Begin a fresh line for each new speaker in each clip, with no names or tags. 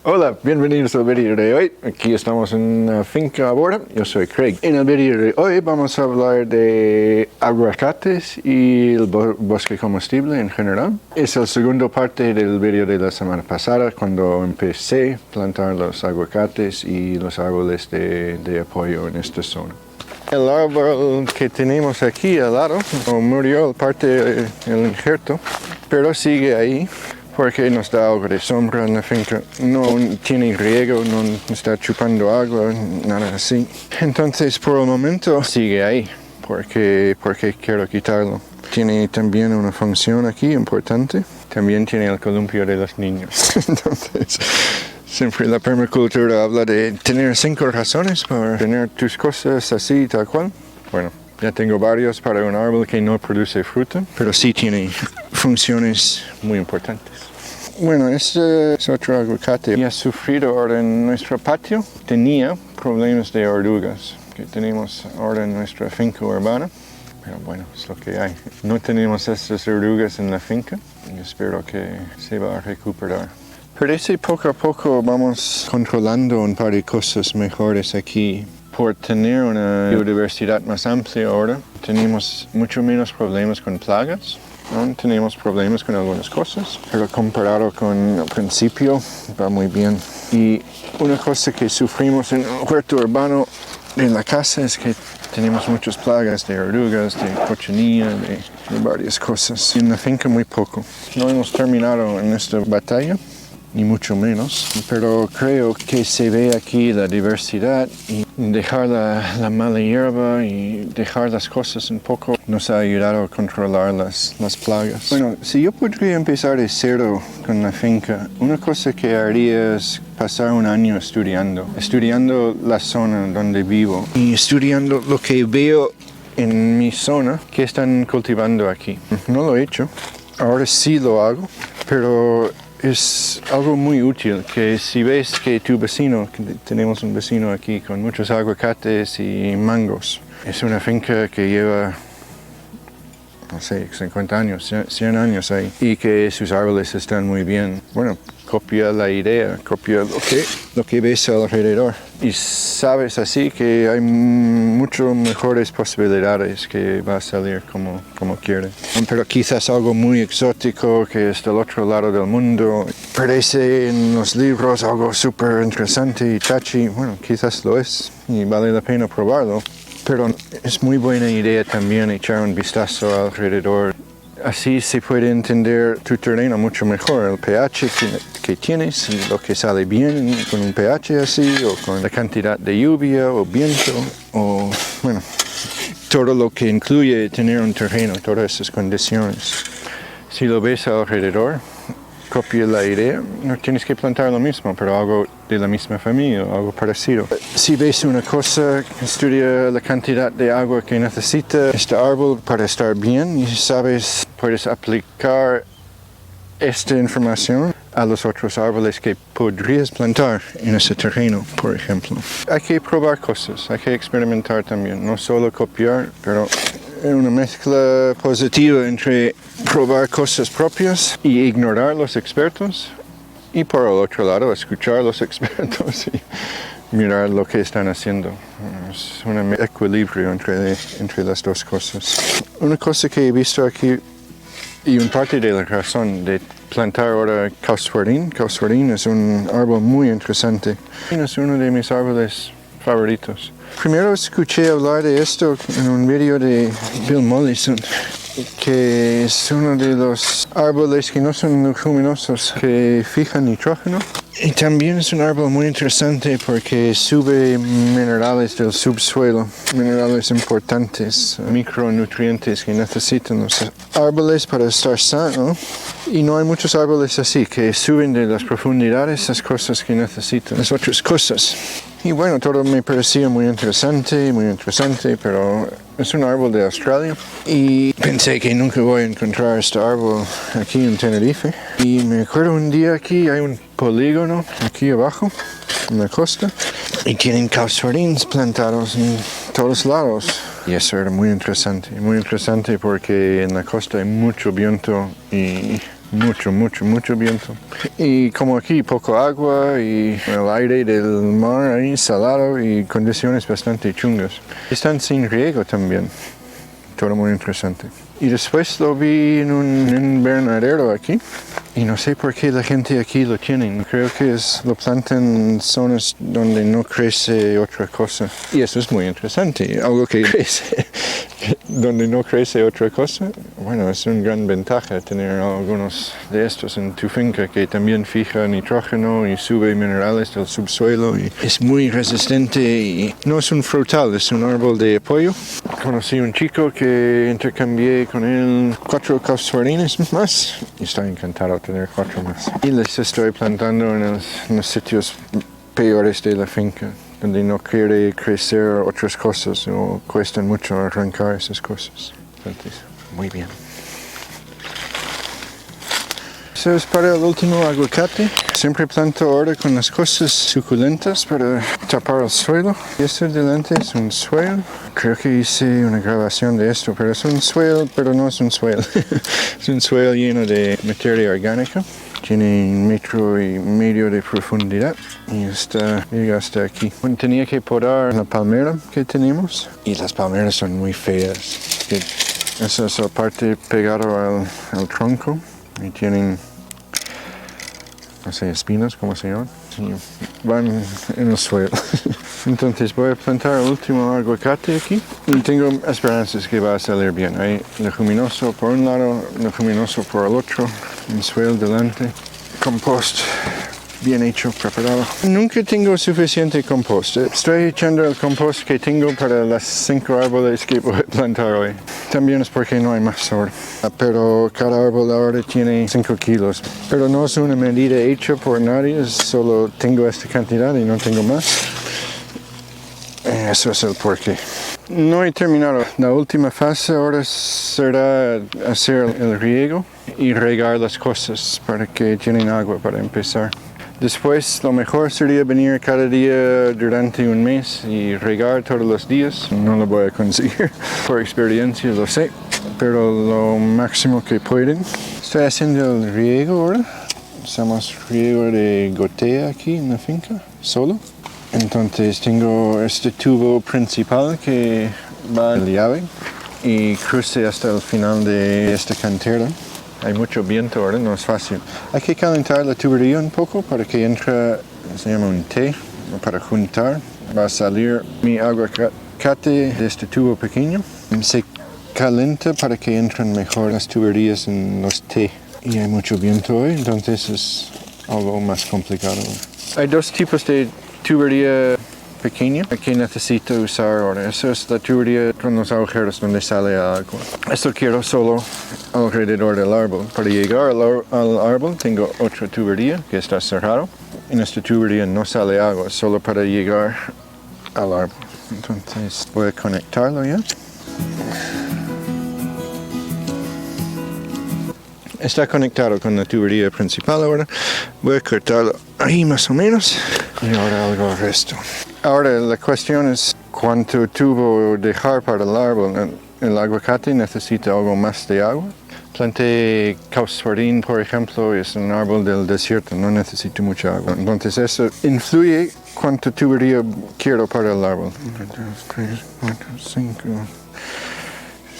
Hola, bienvenidos al vídeo de hoy. Aquí estamos en una finca ahora. Yo soy Craig. En el vídeo de hoy vamos a hablar de aguacates y el bosque comestible en general. Es la segunda parte del vídeo de la semana pasada cuando empecé a plantar los aguacates y los árboles de apoyo en esta zona. El árbol que tenemos aquí al lado murió parte el injerto, pero sigue ahí. Porque nos da algo de sombra en la finca, no tiene riego, no está chupando agua, nada así. Entonces por el momento sigue ahí, porque quiero quitarlo. Tiene también una función aquí importante, también tiene el columpio de los niños. Entonces siempre la permacultura habla de tener 5 razones para tener tus cosas así tal cual. Bueno, ya tengo varios para un árbol que no produce fruta, pero sí tiene funciones muy importantes. Bueno, este es otro aguacate. Ya ha sufrido ahora en nuestro patio. Tenía problemas de orugas que tenemos ahora en nuestra finca urbana. Pero bueno, es lo que hay. No tenemos estas orugas en la finca y espero que se va a recuperar. Parece poco a poco vamos controlando un par de cosas mejores aquí. Por tener una biodiversidad más amplia ahora, tenemos mucho menos problemas con plagas. ¿No? Tenemos problemas con algunas cosas, pero comparado con el principio va muy bien. Y una cosa que sufrimos en el huerto urbano en la casa es que tenemos muchas plagas de orugas, de cochinilla, de varias cosas. En la finca muy poco. No hemos terminado en esta batalla, ni mucho menos, pero creo que se ve aquí la diversidad y dejar la mala hierba y dejar las cosas un poco nos ha ayudado a controlar las plagas. Bueno, si yo podría empezar de cero con la finca, una cosa que haría es pasar un año estudiando la zona donde vivo y estudiando lo que veo en mi zona que están cultivando aquí. No lo he hecho, ahora sí lo hago, pero es algo muy útil que si ves que tu vecino, que tenemos un vecino aquí con muchos aguacates y mangos, es una finca que lleva, no sé, 50 años, 100 años ahí y que sus árboles están muy bien. Bueno, copia la idea, copia lo que ves alrededor y sabes así que hay mucho mejores posibilidades que va a salir como quiere. Pero quizás algo muy exótico que es del otro lado del mundo, parece en los libros algo súper interesante y chachi, bueno, quizás lo es y vale la pena probarlo. Pero es muy buena idea también echar un vistazo alrededor. Así se puede entender tu terreno mucho mejor, el pH que tienes y lo que sale bien con un pH así, o con la cantidad de lluvia o viento, o bueno, todo lo que incluye tener un terreno, todas esas condiciones. Si lo ves alrededor, copia la idea, no tienes que plantar lo mismo, pero algo de la misma familia, algo parecido. Si ves una cosa, estudia la cantidad de agua que necesita este árbol para estar bien y sabes, puedes aplicar esta información a los otros árboles que podrías plantar en ese terreno, por ejemplo. Hay que probar cosas, hay que experimentar también, no solo copiar, pero una mezcla positiva entre probar cosas propias y ignorar los expertos y por el otro lado escuchar a los expertos y mirar lo que están haciendo. Es un equilibrio entre las dos cosas. Una cosa que he visto aquí y una parte de la razón de plantar ahora causfuerín es un árbol muy interesante. Es uno de mis árboles favoritos. Primero escuché hablar de esto en un vídeo de Bill Mollison, que es uno de los árboles que no son leguminosos, que fijan nitrógeno. Y también es un árbol muy interesante porque sube minerales del subsuelo, minerales importantes, micronutrientes que necesitan los árboles para estar sanos. Y no hay muchos árboles así, que suben de las profundidades las cosas que necesitan, las otras cosas. Y bueno, todo me parecía muy interesante, pero es un árbol de Australia. Y pensé que nunca voy a encontrar este árbol aquí en Tenerife. Y me acuerdo un día aquí hay un polígono aquí abajo, en la costa. Y tienen causfuerines plantados en todos lados. Y eso era muy interesante porque en la costa hay mucho viento y mucho viento. Y como aquí poco agua y el aire del mar ahí salado y condiciones bastante chungas. Están sin riego también, todo muy interesante. Y después lo vi en un invernadero aquí. Y no sé por qué la gente aquí lo tienen. Creo que lo plantan en zonas donde no crece otra cosa. Y eso es muy interesante. Algo que crece donde no crece otra cosa. Bueno, es una gran ventaja tener algunos de estos en tu finca que también fija nitrógeno y sube minerales del subsuelo. Y es muy resistente y no es un frutal, es un árbol de apoyo. Conocí un chico que intercambié con él 4 casuarines más y está encantado tener 4 más. Y les estoy plantando en los sitios peores de la finca, donde no quiere crecer otras cosas o cuestan mucho arrancar esas cosas. Entonces, muy bien. Eso es para el último aguacate. Siempre planto ahora con las cosas suculentas para tapar el suelo. Y esto delante es un suelo. Creo que hice una grabación de esto, pero es un suelo, pero no es un suelo. Es un suelo lleno de materia orgánica. Tiene 1,5 metros de profundidad y llega hasta aquí. Bueno, tenía que podar la palmera que tenemos y las palmeras son muy feas. Esa es la parte pegada al tronco y tienen, no sé, espinas, ¿cómo se llaman? Y van en el suelo. Entonces voy a plantar el último aguacate aquí y tengo esperanzas que va a salir bien. Hay leguminoso por un lado, leguminoso por el otro, el suelo delante, compost bien hecho, preparado. Nunca tengo suficiente compost. Estoy echando el compost que tengo para las 5 árboles que voy a plantar hoy. También es porque no hay más ahora. Pero cada árbol ahora tiene 5 kilos. Pero no es una medida hecha por nadie, solo tengo esta cantidad y no tengo más. Eso es el porqué. No he terminado. La última fase ahora será hacer el riego y regar las cosas para que tienen agua para empezar. Después lo mejor sería venir cada día durante un mes y regar todos los días. No lo voy a conseguir, por experiencia lo sé, pero lo máximo que pueden. Estoy haciendo el riego ahora. Hacemos riego de goteo aquí en la finca, solo. Entonces tengo este tubo principal que va a la llave y cruce hasta el final de esta cantera. Hay mucho viento ahora, no es fácil. Hay que calentar la tubería un poco para que entre, se llama un té, para juntar. Va a salir mi aguacate de este tubo pequeño. Se calienta para que entren mejor las tuberías en los té. Y hay mucho viento hoy, entonces es algo más complicado. Hay 2 tipos de tubería pequeña que necesito usar ahora. Esa es la tubería con los agujeros donde sale el agua. Esto quiero solo alrededor del árbol. Para llegar al árbol tengo otra tubería que está cerrada. En esta tubería no sale agua, solo para llegar al árbol. Entonces voy a conectarlo ya. Está conectado con la tubería principal ahora. Voy a cortarlo ahí más o menos. Y ahora hago el resto. Ahora la cuestión es cuánto tubo dejar para el árbol. El aguacate necesita algo más de agua. Planté casuarín, por ejemplo, es un árbol del desierto, no necesita mucha agua. Entonces eso influye cuánto tubería quiero para el árbol. 1, 2, 3, 4, 5,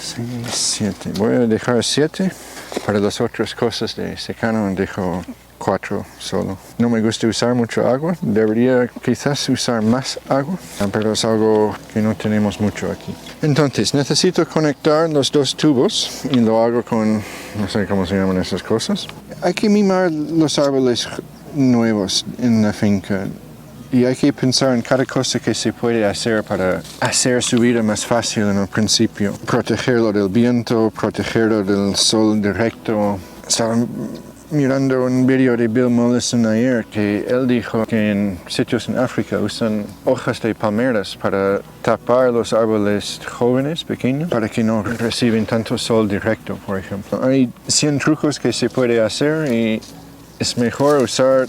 6, 7. Voy a dejar 7. Para las otras cosas de secano dejo 4 solo. No me gusta usar mucho agua, debería quizás usar más agua, pero es algo que no tenemos mucho aquí. Entonces necesito conectar los 2 tubos y lo hago con, no sé cómo se llaman esas cosas. Hay que mimar los árboles nuevos en la finca. Y hay que pensar en cada cosa que se puede hacer para hacer su vida más fácil en el principio. Protegerlo del viento, protegerlo del sol directo. Estaba mirando un vídeo de Bill Mollison ayer que él dijo que en sitios en África usan hojas de palmeras para tapar los árboles jóvenes, pequeños, para que no reciben tanto sol directo, por ejemplo. Hay 100 trucos que se puede hacer y es mejor usar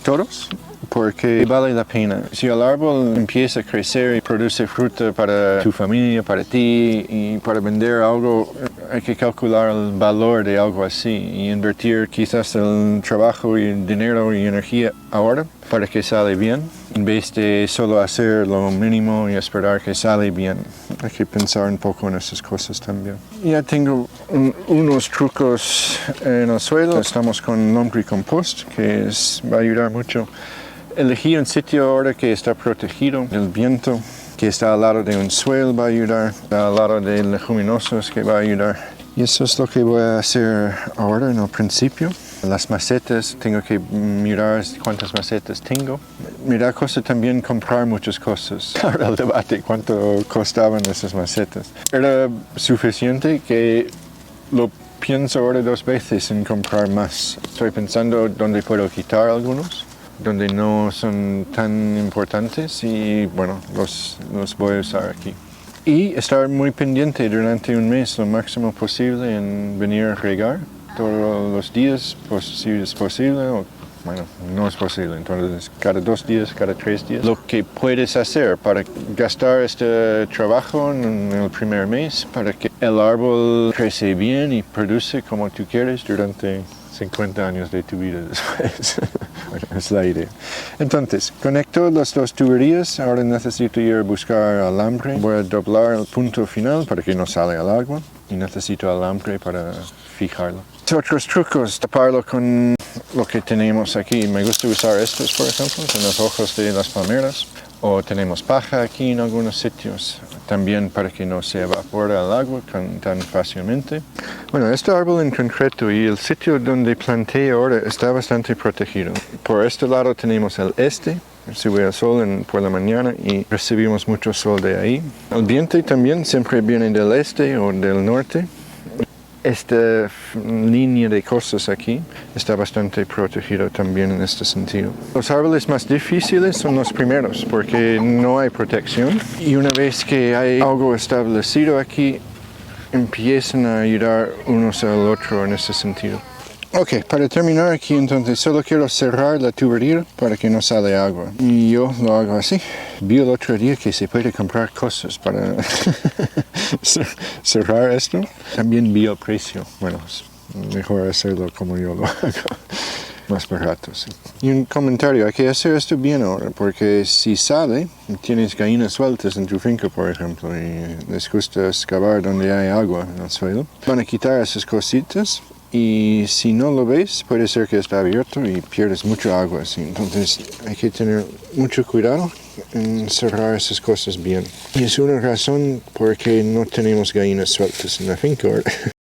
todos, porque vale la pena. Si el árbol empieza a crecer y produce fruta para tu familia, para ti y para vender algo, hay que calcular el valor de algo así y invertir quizás el trabajo y el dinero y energía ahora para que sale bien, en vez de solo hacer lo mínimo y esperar que sale bien. Hay que pensar un poco en esas cosas también. Ya tengo unos trucos en el suelo. Estamos con lombricompost, que va a ayudar mucho. Elegir un sitio ahora que está protegido del viento, que está al lado de un suelo, va a ayudar, al lado de leguminosos, que va a ayudar. Y eso es lo que voy a hacer ahora en el principio. Las macetas, tengo que mirar cuántas macetas tengo. Mira, cosa también comprar muchas cosas. Ahora el debate, cuánto costaban esas macetas. Era suficiente que lo pienso ahora 2 veces en comprar más. Estoy pensando dónde puedo quitar algunos, donde no son tan importantes y bueno, los voy a usar aquí. Y estar muy pendiente durante un mes lo máximo posible en venir a regar todos los días, si es posible, o bueno, no es posible, entonces cada 2 días, cada 3 días. Lo que puedes hacer para gastar este trabajo en el primer mes, para que el árbol crece bien y produce como tú quieres durante 50 años de tu vida después. Bueno, es la idea. Entonces, conecto las 2 tuberías. Ahora necesito ir a buscar alambre. Voy a doblar el punto final para que no salga el agua. Y necesito alambre para fijarlo. Otros trucos, taparlo con lo que tenemos aquí. Me gusta usar estos, por ejemplo, en las hojas de las palmeras. O tenemos paja aquí en algunos sitios, también para que no se evapore el agua tan fácilmente. Bueno, este árbol en concreto y el sitio donde planté ahora está bastante protegido. Por este lado tenemos el este, sube el sol por la mañana y recibimos mucho sol de ahí. El viento también siempre viene del este o del norte. Esta línea de cosas aquí está bastante protegido también en este sentido. Los árboles más difíciles son los primeros porque no hay protección y una vez que hay algo establecido aquí empiezan a ayudar unos al otro en ese sentido. Ok, para terminar aquí entonces solo quiero cerrar la tubería para que no sale agua. Y yo lo hago así. Vi el otro día que se puede comprar cosas para cerrar esto. También vi el precio. Bueno, es mejor hacerlo como yo lo hago. Más barato, sí. Y un comentario, hay que hacer esto bien ahora, porque si sale, tienes gallinas sueltas en tu finca, por ejemplo, y les gusta excavar donde hay agua en el suelo. Van a quitar esas cositas. Y si no lo ves, puede ser que está abierto y pierdes mucha agua así. Entonces hay que tener mucho cuidado en cerrar esas cosas bien. Y es una razón por qué no tenemos gallinas sueltas en la finca ahora.